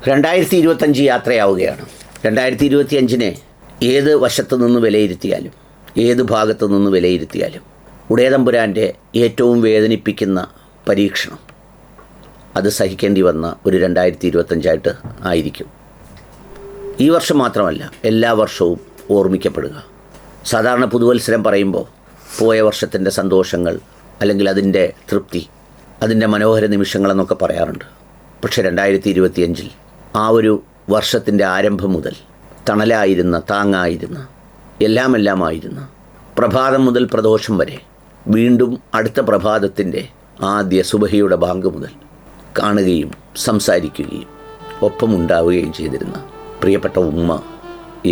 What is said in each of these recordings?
2025 യാത്രയാവുകയാണ്. 2025 ഏത് വശത്തു നിന്ന് വിലയിരുത്തിയാലും, ഏത് ഭാഗത്തു നിന്ന് വിലയിരുത്തിയാലും ഉടയതമ്പുരാൻ്റെ ഏറ്റവും വേദനിപ്പിക്കുന്ന പരീക്ഷണം അത് സഹിക്കേണ്ടി വന്ന ഒരു 2025 ആയിരിക്കും. ഈ വർഷം മാത്രമല്ല, എല്ലാ വർഷവും ഓർമ്മിക്കപ്പെടുക. സാധാരണ പുതുവത്സരം പറയുമ്പോൾ പോയ വർഷത്തിൻ്റെ സന്തോഷങ്ങൾ, അല്ലെങ്കിൽ അതിൻ്റെ തൃപ്തി, അതിൻ്റെ മനോഹര നിമിഷങ്ങളെന്നൊക്കെ പറയാറുണ്ട്. പക്ഷേ 2025 ആ ഒരു വർഷത്തിൻ്റെ ആരംഭം മുതൽ തണലായിരുന്ന, താങ്ങായിരുന്ന, എല്ലാമായിരുന്ന, പ്രഭാതം മുതൽ പ്രദോഷം വരെ, വീണ്ടും അടുത്ത പ്രഭാതത്തിൻ്റെ ആദ്യ സുബഹിയുടെ ബാങ്ക് മുതൽ കാണുകയും സംസാരിക്കുകയും ഒപ്പമുണ്ടാവുകയും ചെയ്തിരുന്ന പ്രിയപ്പെട്ട ഉമ്മ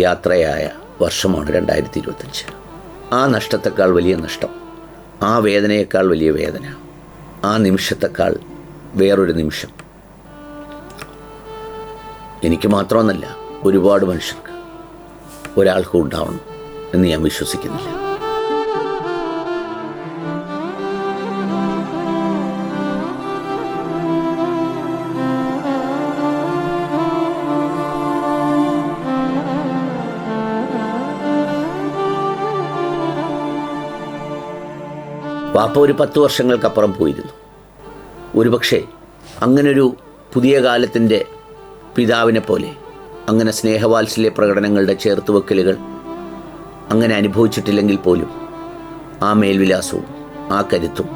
യാത്രയായ വർഷമാണ് 2025. ആ നഷ്ടത്തെക്കാൾ വലിയ നഷ്ടം, ആ വേദനയേക്കാൾ വലിയ വേദന, ആ നിമിഷത്തെക്കാൾ വേറൊരു നിമിഷം എനിക്ക് മാത്രമെന്നല്ല, ഒരുപാട് മനുഷ്യർക്ക്, ഒരാൾക്കും ഉണ്ടാവണം എന്ന് ഞാൻ വിശ്വസിക്കുന്നില്ല. വാപ്പ ഒരു 10 വർഷങ്ങൾക്കപ്പുറം പോയിരുന്നു. ഒരുപക്ഷെ അങ്ങനൊരു പുതിയ കാലത്തിൻ്റെ പിതാവിനെ പോലെ അങ്ങനെ സ്നേഹവാത്സല്യ പ്രകടനങ്ങളുടെ ചേർത്തുവെക്കലുകൾ അങ്ങനെ അനുഭവിച്ചിട്ടില്ലെങ്കിൽ പോലും ആ മേൽവിലാസവും ആ കരുത്തും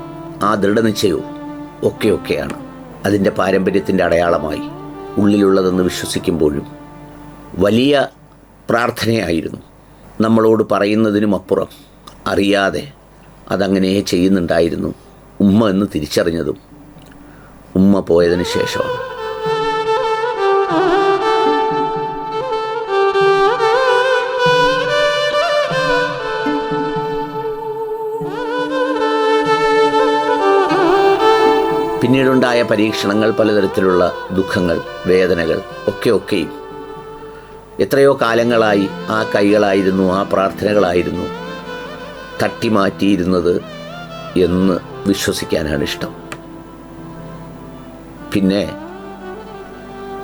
ആ ദൃഢനിശ്ചയവും ഒക്കെയാണ് അതിൻ്റെ പാരമ്പര്യത്തിൻ്റെ അടയാളമായി ഉള്ളിലുള്ളതെന്ന് വിശ്വസിക്കുമ്പോഴും വലിയ പ്രാർത്ഥനയായിരുന്നു. നമ്മളോട് പറയുന്നതിനുമപ്പുറം അറിയാതെ അതങ്ങനെ ചെയ്യുന്നുണ്ടായിരുന്നു ഉമ്മ എന്ന് തിരിച്ചറിഞ്ഞതും ഉമ്മ പോയതിന് ശേഷമാണ്. പിന്നീടുണ്ടായ പരീക്ഷണങ്ങൾ, പലതരത്തിലുള്ള ദുഃഖങ്ങൾ, വേദനകൾ ഒക്കെയും എത്രയോ കാലങ്ങളായി ആ കൈകളായിരുന്നു, ആ പ്രാർത്ഥനകളായിരുന്നു തട്ടിമാറ്റിയിരുന്നത് എന്ന് വിശ്വസിക്കാനാണ് ഇഷ്ടം. പിന്നെ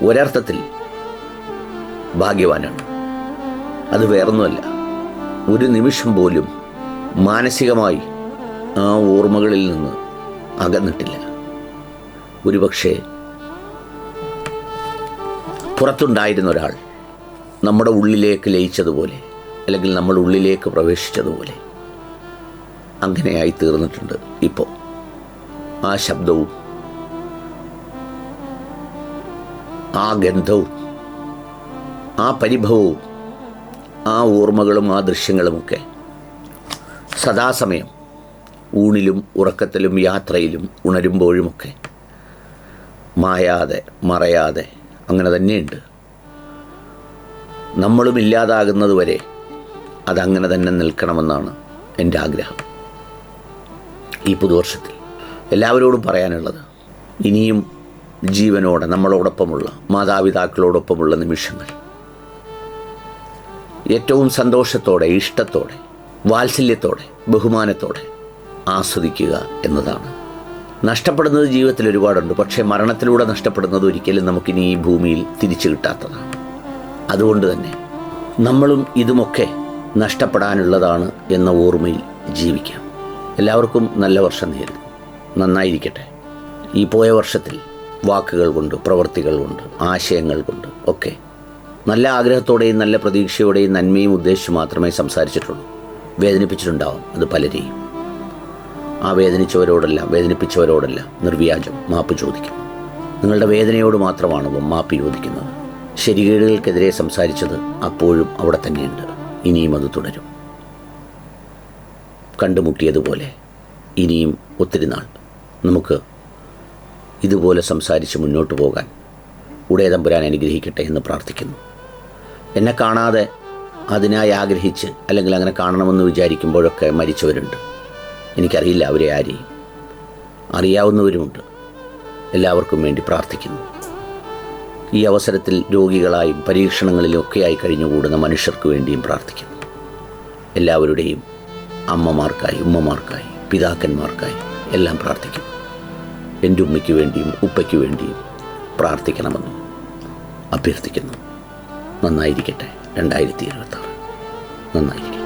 ഒരർത്ഥത്തിൽ ഭാഗ്യവാനാണ്. അത് വേറൊന്നുമല്ല, ഒരു നിമിഷം പോലും മാനസികമായി ആ ഓർമ്മകളിൽ നിന്ന് അകന്നിട്ടില്ല. ഒരുപക്ഷെ പുറത്തുണ്ടായിരുന്ന ഒരാൾ നമ്മുടെ ഉള്ളിലേക്ക് ലയിച്ചതുപോലെ, അല്ലെങ്കിൽ നമ്മുടെ ഉള്ളിലേക്ക് പ്രവേശിച്ചതുപോലെ അങ്ങനെയായി തീർന്നിട്ടുണ്ട് ഇപ്പോൾ. ആ ശബ്ദവും ആ ഗന്ധവും ആ പരിഭവവും ആ ഓർമ്മകളും ആ ദൃശ്യങ്ങളുമൊക്കെ സദാസമയം ഊണിലും ഉറക്കത്തിലും യാത്രയിലും ഉണരുമ്പോഴുമൊക്കെ മായാതെ മറയാതെ അങ്ങനെ തന്നെയുണ്ട്. നമ്മളും ഇല്ലാതാകുന്നതുവരെ അതങ്ങനെ തന്നെ നിൽക്കണമെന്നാണ് എൻ്റെ ആഗ്രഹം. ഈ പുതുവർഷത്തിൽ എല്ലാവരോടും പറയാനുള്ളത്, ഇനിയും ജീവനോടെ നമ്മളോടൊപ്പമുള്ള, മാതാപിതാക്കളോടൊപ്പമുള്ള നിമിഷങ്ങൾ ഏറ്റവും സന്തോഷത്തോടെ, ഇഷ്ടത്തോടെ, വാത്സല്യത്തോടെ, ബഹുമാനത്തോടെ ആസ്വദിക്കുക എന്നതാണ്. നഷ്ടപ്പെടുന്നത് ജീവിതത്തിൽ ഒരുപാടുണ്ട്. പക്ഷേ മരണത്തിലൂടെ നഷ്ടപ്പെടുന്നത് ഒരിക്കലും നമുക്കിനി ഈ ഭൂമിയിൽ തിരിച്ചു കിട്ടാത്തതാണ്. അതുകൊണ്ട് തന്നെ നമ്മളും ഇതുമൊക്കെ നഷ്ടപ്പെടാനുള്ളതാണ് എന്ന ഓർമ്മയിൽ ജീവിക്കാം. എല്ലാവർക്കും നല്ല വർഷം നേരുന്നു. നന്നായിരിക്കട്ടെ. ഈ പോയ വർഷത്തിൽ വാക്കുകൾ കൊണ്ട്, പ്രവൃത്തികൾ കൊണ്ട്, ആശയങ്ങൾ കൊണ്ട് ഒക്കെ നല്ല ആഗ്രഹത്തോടെയും നല്ല പ്രതീക്ഷയോടെയും നന്മയും ഉദ്ദേശിച്ച് മാത്രമേ സംസാരിച്ചിട്ടുള്ളൂ. വേദനിപ്പിച്ചിട്ടുണ്ടാവും അത് പലരെയും. ആ വേദനിപ്പിച്ചവരോടെല്ലാം നിർവ്യാജം മാപ്പ് ചോദിക്കും. നിങ്ങളുടെ വേദനയോട് മാത്രമാണ് മാപ്പ് ചോദിക്കുന്നത്. ശരികേടുകൾക്കെതിരെ സംസാരിച്ചത് അപ്പോഴും അവിടെ തന്നെയുണ്ട്. ഇനിയും അത് തുടരും. കണ്ടുമുട്ടിയതുപോലെ ഇനിയും ഒത്തിരി നാൾ നമുക്ക് ഇതുപോലെ സംസാരിച്ച് മുന്നോട്ട് പോകാൻ ഉടയതമ്പുരാൻ അനുഗ്രഹിക്കട്ടെ എന്ന് പ്രാർത്ഥിക്കുന്നു. എന്നെ കാണാതെ അതിനായി ആഗ്രഹിച്ച്, അല്ലെങ്കിൽ അങ്ങനെ കാണണമെന്ന് വിചാരിക്കുമ്പോഴൊക്കെ മരിച്ചവരുണ്ട്. എനിക്കറിയില്ല അവരെ ആരെയും. അറിയാവുന്നവരുമുണ്ട്. എല്ലാവർക്കും വേണ്ടി പ്രാർത്ഥിക്കുന്നു. ഈ അവസരത്തിൽ രോഗികളായും പരീക്ഷണങ്ങളിലൊക്കെയായി കഴിഞ്ഞുകൂടുന്ന മനുഷ്യർക്ക് വേണ്ടിയും പ്രാർത്ഥിക്കുന്നു. എല്ലാവരുടെയും അമ്മമാർക്കായി, ഉമ്മമാർക്കായി, പിതാക്കന്മാർക്കായി എല്ലാം പ്രാർത്ഥിക്കുന്നു. എൻ്റെ ഉമ്മയ്ക്ക് വേണ്ടിയും ഉപ്പയ്ക്ക് വേണ്ടിയും പ്രാർത്ഥിക്കണമെന്നും അഭ്യർത്ഥിക്കുന്നു. നന്നായിരിക്കട്ടെ 2026. നന്നായിരിക്കട്ടെ.